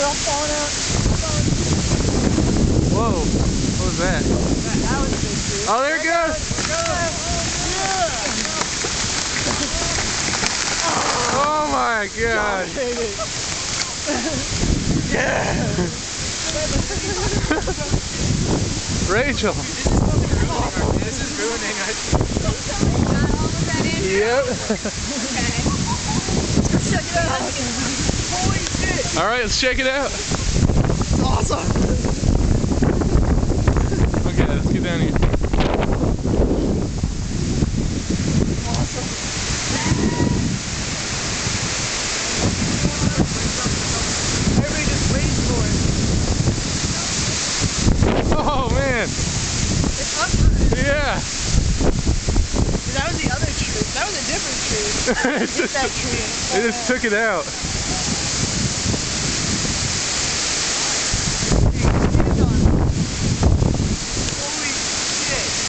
all falling out. Whoa, what was that? That was a big tree. Oh, there it goes! Oh my god! Yeah! Rachel! This is ruining our Yep. Let's check it out. Holy shit! Alright, let's check it out. It's awesome. Okay, let's get down here. Awesome. Everybody just waits for it. Oh man! It's up. Yeah! That was the other tree. That was a different tree. It hit that tree. It just took it out.